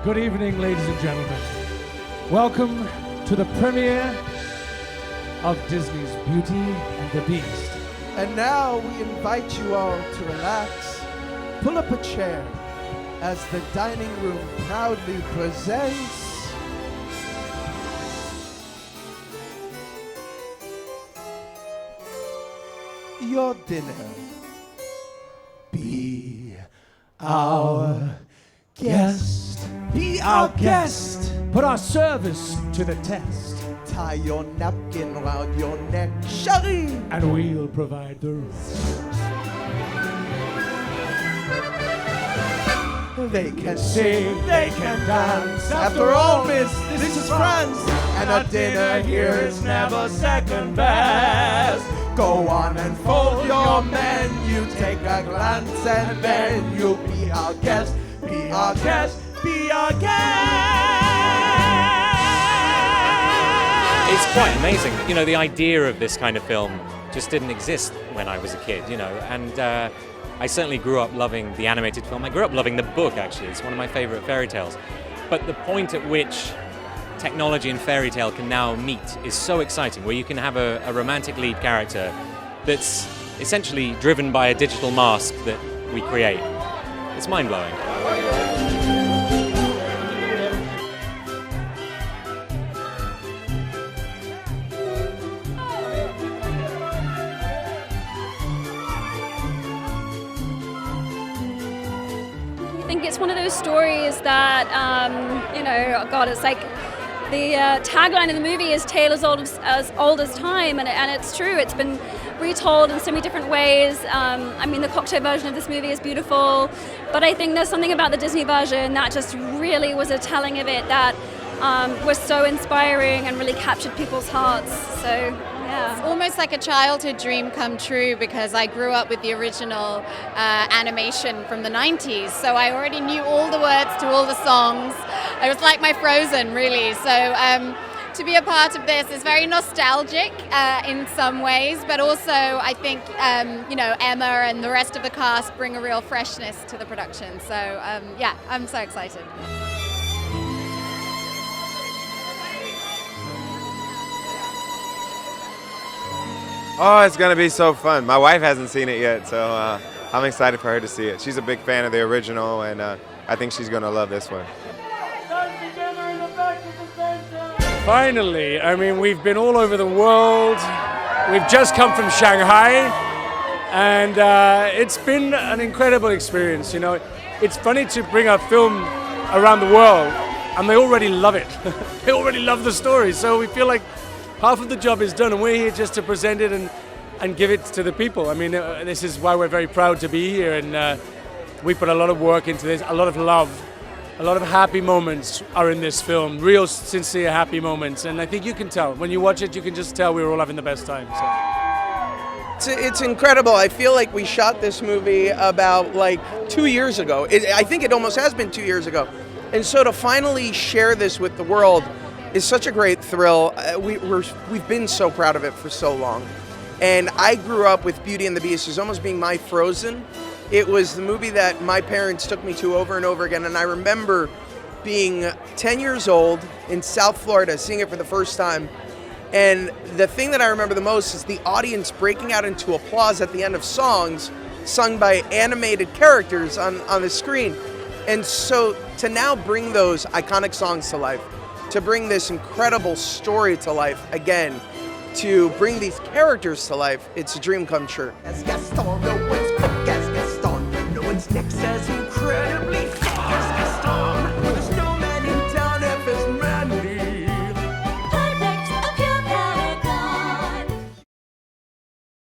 Good evening, ladies and gentlemen. Welcome to the premiere of Disney's Beauty and the Beast. And now we invite you all to relax, pull up a chair, as the dining room proudly presents your dinner. Be our guest. Be our guest. Put our service to the test. Tie your napkin round your neck, Shari. And we'll provide the rest. They can sing, they can dance. After all, miss, this is France. And a dinner here is never second best. Go on and fold your menu, take a glance, and then you'll be our guest. Be our guest, be our guest. It's quite amazing. You know, the idea of this kind of film just didn't exist when I was a kid, you know, and I certainly grew up loving the animated film. I grew up loving the book, actually. It's one of my favorite fairy tales. But the point at which technology and fairy tale can now meet is so exciting, where you can have a romantic lead character that's essentially driven by a digital mask that we create. It's mind-blowing. I think it's one of those stories that, it's like the tagline of the movie is "Tale as old as time," and it's true. It's been retold in so many different ways. The cocktail version of this movie is beautiful, but I think there's something about the Disney version that just really was a telling of it that was so inspiring and really captured people's hearts. So. Yeah. It's almost like a childhood dream come true because I grew up with the original animation from the 90s, so I already knew all the words to all the songs. It was like my Frozen, really. So to be a part of this is very nostalgic in some ways, but also I think Emma and the rest of the cast bring a real freshness to the production. So I'm so excited. Oh, it's going to be so fun. My wife hasn't seen it yet, so I'm excited for her to see it. She's a big fan of the original, and I think she's going to love this one. Finally, we've been all over the world. We've just come from Shanghai, and it's been an incredible experience. You know, it's funny to bring a film around the world, and they already love it. They already love the story, so we feel like half of the job is done, and we're here just to present it and give it to the people. This is why we're very proud to be here, and we put a lot of work into this, a lot of love, a lot of happy moments are in this film, real sincere happy moments, and I think you can tell. When you watch it, you can just tell we were all having the best time. So. It's incredible. I feel like we shot this movie about 2 years ago. I think it almost has been 2 years ago. And so to finally share this with the world is such a great thrill. We've been so proud of it for so long. And I grew up with Beauty and the Beast as almost being my Frozen. It was the movie that my parents took me to over and over again, and I remember being 10 years old in South Florida, seeing it for the first time. And the thing that I remember the most is the audience breaking out into applause at the end of songs sung by animated characters on the screen. And so to now bring those iconic songs to life, to bring this incredible story to life again, to bring these characters to life, it's a dream come true. As Gaston, no one's quick as Gaston. No one's next as incredibly